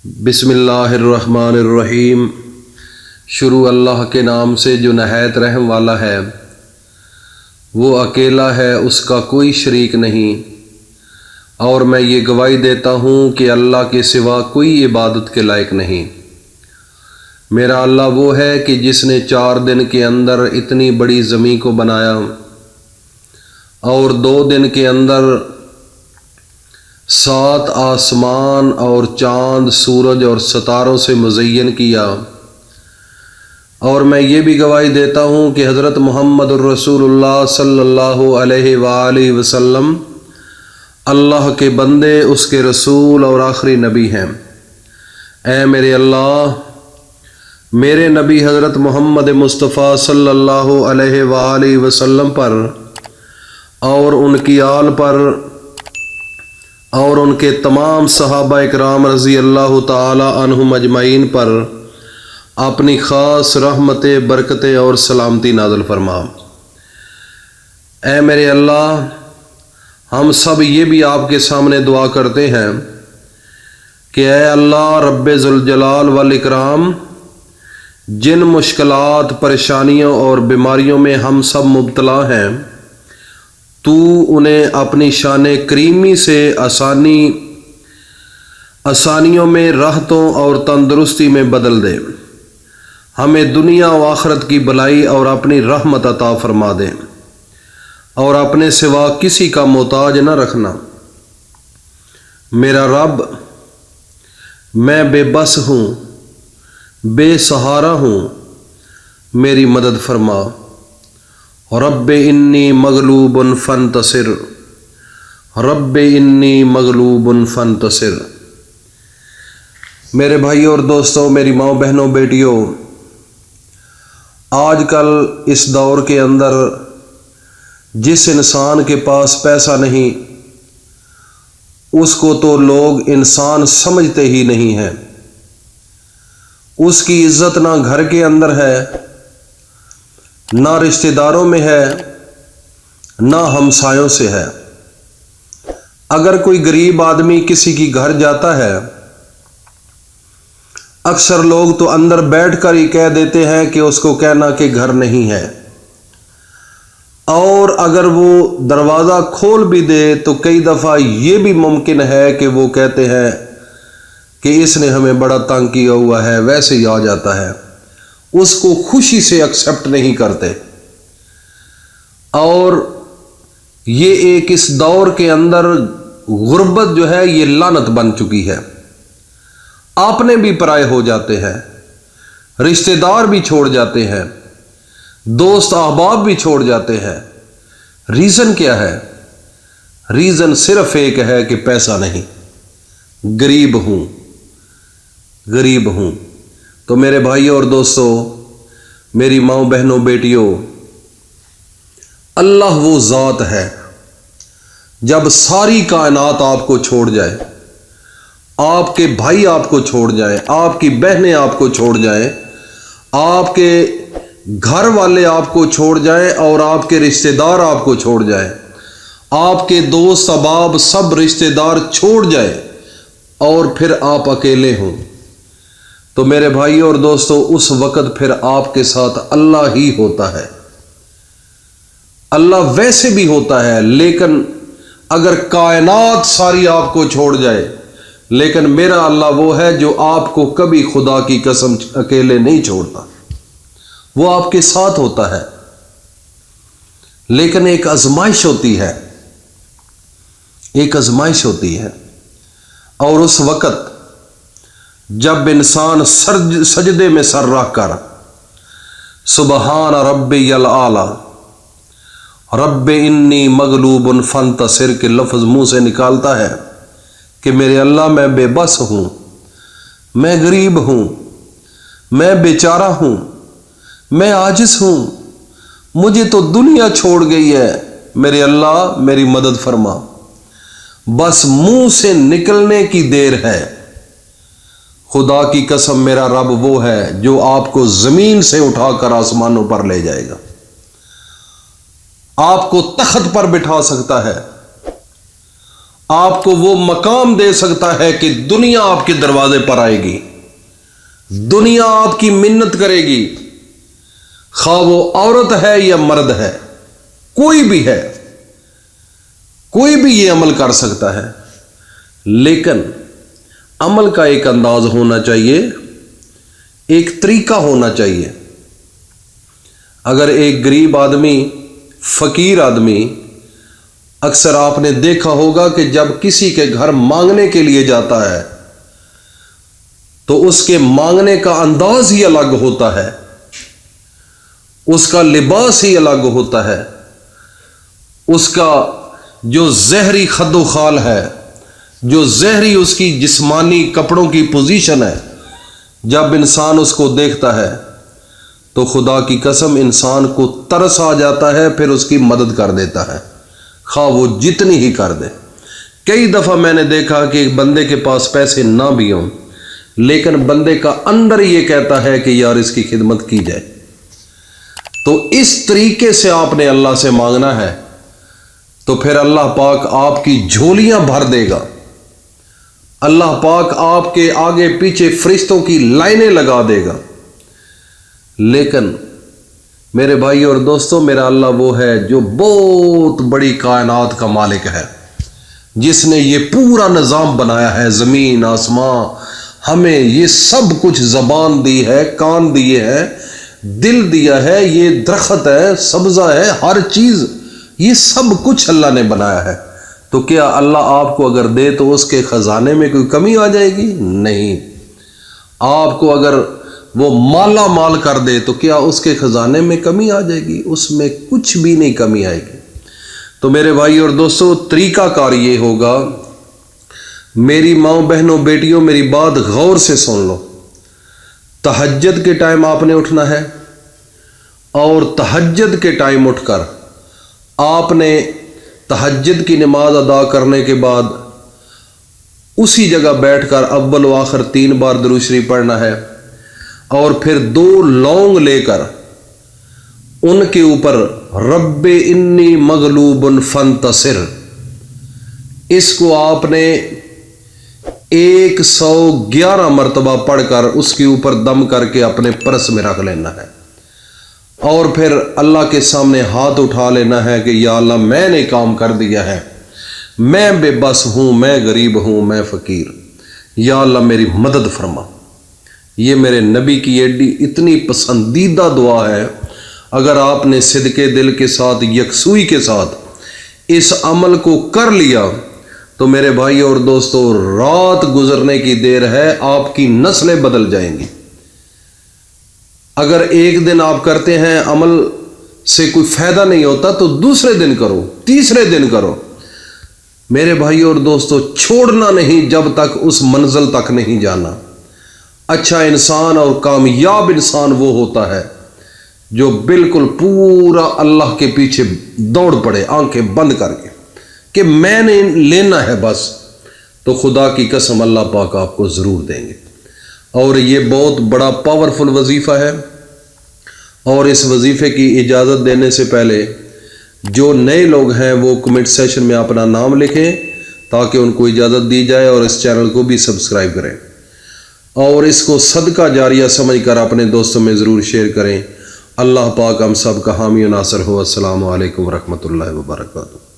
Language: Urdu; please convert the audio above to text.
بسم اللہ الرحمن الرحیم۔ شروع اللہ کے نام سے جو نہایت رحم والا ہے۔ وہ اکیلا ہے، اس کا کوئی شریک نہیں، اور میں یہ گواہی دیتا ہوں کہ اللہ کے سوا کوئی عبادت کے لائق نہیں۔ میرا اللہ وہ ہے کہ جس نے 4 دن کے اندر اتنی بڑی زمین کو بنایا اور 2 دن کے اندر 7 آسمان اور چاند، سورج اور ستاروں سے مزین کیا۔ اور میں یہ بھی گواہی دیتا ہوں کہ حضرت محمد الرسول اللہ صلی اللہ علیہ وآلہ وسلم اللہ کے بندے، اس کے رسول اور آخری نبی ہیں۔ اے میرے اللہ، میرے نبی حضرت محمد مصطفیٰ صلی اللہ علیہ وآلہ وسلم پر اور ان کی آل پر اور ان کے تمام صحابہ اکرام رضی اللہ تعالی عنہم اجمعین پر اپنی خاص رحمتیں، برکتیں اور سلامتی نازل فرما۔ اے میرے اللہ، ہم سب یہ بھی آپ کے سامنے دعا کرتے ہیں کہ اے اللہ رب ذوالجلال والاکرام، جن مشکلات، پریشانیوں اور بیماریوں میں ہم سب مبتلا ہیں، تو انہیں اپنی شان کریمی سے آسانیوں میں، راحتوں اور تندرستی میں بدل دے۔ ہمیں دنیا و آخرت کی بھلائی اور اپنی رحمت عطا فرما دے، اور اپنے سوا کسی کا محتاج نہ رکھنا۔ میرا رب، میں بے بس ہوں، بے سہارا ہوں، میری مدد فرما۔ رب انی مغلوب فانتصر، رب انی مغلوب فانتصر۔ میرے بھائیوں اور دوستوں، میری ماں، بہنوں، بیٹیوں، آج کل اس دور کے اندر جس انسان کے پاس پیسہ نہیں، اس کو تو لوگ انسان سمجھتے ہی نہیں ہیں۔ اس کی عزت نہ گھر کے اندر ہے، نہ رشتہ داروں میں ہے، نہ ہمسایوں سے ہے۔ اگر کوئی غریب آدمی کسی کی گھر جاتا ہے، اکثر لوگ تو اندر بیٹھ کر ہی کہہ دیتے ہیں کہ اس کو کہنا کہ گھر نہیں ہے، اور اگر وہ دروازہ کھول بھی دے تو کئی دفعہ یہ بھی ممکن ہے کہ وہ کہتے ہیں کہ اس نے ہمیں بڑا تنگ کیا ہوا ہے، ویسے ہی آ جاتا ہے۔ اس کو خوشی سے ایکسیپٹ نہیں کرتے۔ اور یہ ایک اس دور کے اندر غربت جو ہے یہ لعنت بن چکی ہے۔ اپنے بھی پرائے ہو جاتے ہیں، رشتہ دار بھی چھوڑ جاتے ہیں، دوست احباب بھی چھوڑ جاتے ہیں۔ ریزن کیا ہے؟ ریزن صرف ایک ہے کہ پیسہ نہیں، غریب ہوں، غریب ہوں۔ تو میرے بھائیوں اور دوستوں، میری ماں، بہنوں، بیٹیوں، اللہ وہ ذات ہے جب ساری کائنات آپ کو چھوڑ جائے، آپ کے بھائی آپ کو چھوڑ جائیں، آپ کی بہنیں آپ کو چھوڑ جائیں، آپ کے گھر والے آپ کو چھوڑ جائیں، اور آپ کے رشتہ دار آپ کو چھوڑ جائیں، آپ کے دوست احباب سب رشتہ دار چھوڑ جائیں، اور پھر آپ اکیلے ہوں، تو میرے بھائی اور دوستو، اس وقت پھر آپ کے ساتھ اللہ ہی ہوتا ہے۔ اللہ ویسے بھی ہوتا ہے، لیکن اگر کائنات ساری آپ کو چھوڑ جائے، لیکن میرا اللہ وہ ہے جو آپ کو کبھی خدا کی قسم اکیلے نہیں چھوڑتا، وہ آپ کے ساتھ ہوتا ہے۔ لیکن ایک آزمائش ہوتی ہے، ایک آزمائش ہوتی ہے، اور اس وقت جب انسان سجدے میں سر رکھ کر سبحان ربی الاعلی، رب انی مغلوب فانتصر کے لفظ منہ سے نکالتا ہے کہ میرے اللہ، میں بے بس ہوں، میں غریب ہوں، میں بیچارہ ہوں، میں عاجز ہوں، مجھے تو دنیا چھوڑ گئی ہے، میرے اللہ میری مدد فرما۔ بس منہ سے نکلنے کی دیر ہے۔ خدا کی قسم، میرا رب وہ ہے جو آپ کو زمین سے اٹھا کر آسمانوں پر لے جائے گا، آپ کو تخت پر بٹھا سکتا ہے، آپ کو وہ مقام دے سکتا ہے کہ دنیا آپ کے دروازے پر آئے گی، دنیا آپ کی منت کرے گی، خواہ وہ عورت ہے یا مرد ہے، کوئی بھی ہے، کوئی بھی یہ عمل کر سکتا ہے، لیکن عمل کا ایک انداز ہونا چاہیے، ایک طریقہ ہونا چاہیے۔ اگر ایک غریب آدمی، فقیر آدمی، اکثر آپ نے دیکھا ہوگا کہ جب کسی کے گھر مانگنے کے لیے جاتا ہے تو اس کے مانگنے کا انداز ہی الگ ہوتا ہے، اس کا لباس ہی الگ ہوتا ہے، اس کا جو زہری خد و خال ہے، جو زہری اس کی جسمانی کپڑوں کی پوزیشن ہے، جب انسان اس کو دیکھتا ہے تو خدا کی قسم انسان کو ترس آ جاتا ہے، پھر اس کی مدد کر دیتا ہے، خواہ وہ جتنی ہی کر دے۔ کئی دفعہ میں نے دیکھا کہ ایک بندے کے پاس پیسے نہ بھی ہوں، لیکن بندے کا اندر یہ کہتا ہے کہ یار اس کی خدمت کی جائے۔ تو اس طریقے سے آپ نے اللہ سے مانگنا ہے تو پھر اللہ پاک آپ کی جھولیاں بھر دے گا، اللہ پاک آپ کے آگے پیچھے فرشتوں کی لائنیں لگا دے گا۔ لیکن میرے بھائی اور دوستوں، میرا اللہ وہ ہے جو بہت بڑی کائنات کا مالک ہے، جس نے یہ پورا نظام بنایا ہے، زمین آسمان، ہمیں یہ سب کچھ، زبان دی ہے، کان دیے ہیں، دل دیا ہے، یہ درخت ہے، سبزہ ہے، ہر چیز، یہ سب کچھ اللہ نے بنایا ہے۔ تو کیا اللہ آپ کو اگر دے تو اس کے خزانے میں کوئی کمی آ جائے گی؟ نہیں۔ آپ کو اگر وہ مالا مال کر دے تو کیا اس کے خزانے میں کمی آ جائے گی؟ اس میں کچھ بھی نہیں کمی آئے گی۔ تو میرے بھائی اور دوستو، طریقہ کار یہ ہوگا، میری ماؤں، بہنوں، بیٹیوں، میری بات غور سے سن لو۔ تہجد کے ٹائم آپ نے اٹھنا ہے، اور تہجد کے ٹائم اٹھ کر آپ نے تہجد کی نماز ادا کرنے کے بعد اسی جگہ بیٹھ کر اول و آخر 3 بار درود شریف پڑھنا ہے، اور پھر 2 لونگ لے کر ان کے اوپر رب انی مغلوب فانتصر، اس کو آپ نے 111 مرتبہ پڑھ کر اس کے اوپر دم کر کے اپنے پرس میں رکھ لینا ہے، اور پھر اللہ کے سامنے ہاتھ اٹھا لینا ہے کہ یا اللہ میں نے کام کر دیا ہے، میں بے بس ہوں، میں غریب ہوں، میں فقیر، یا اللہ میری مدد فرما۔ یہ میرے نبی کی اتنی پسندیدہ دعا ہے، اگر آپ نے صدقے دل کے ساتھ، یکسوئی کے ساتھ اس عمل کو کر لیا تو میرے بھائی اور دوستو، رات گزرنے کی دیر ہے، آپ کی نسلیں بدل جائیں گی۔ اگر ایک دن آپ کرتے ہیں، عمل سے کوئی فائدہ نہیں ہوتا تو دوسرے دن کرو، تیسرے دن کرو۔ میرے بھائی اور دوستو، چھوڑنا نہیں جب تک اس منزل تک نہیں جانا۔ اچھا انسان اور کامیاب انسان وہ ہوتا ہے جو بالکل پورا اللہ کے پیچھے دوڑ پڑے، آنکھیں بند کر کے، کہ میں نے لینا ہے بس، تو خدا کی قسم اللہ پاک آپ کو ضرور دیں گے۔ اور یہ بہت بڑا پاورفل وظیفہ ہے، اور اس وظیفے کی اجازت دینے سے پہلے جو نئے لوگ ہیں وہ کمنٹ سیشن میں اپنا نام لکھیں تاکہ ان کو اجازت دی جائے، اور اس چینل کو بھی سبسکرائب کریں، اور اس کو صدقہ جاریہ سمجھ کر اپنے دوستوں میں ضرور شیئر کریں۔ اللہ پاک ہم سب کا حامی و ناصر ہو۔ السلام علیکم ورحمۃ اللہ وبرکاتہ۔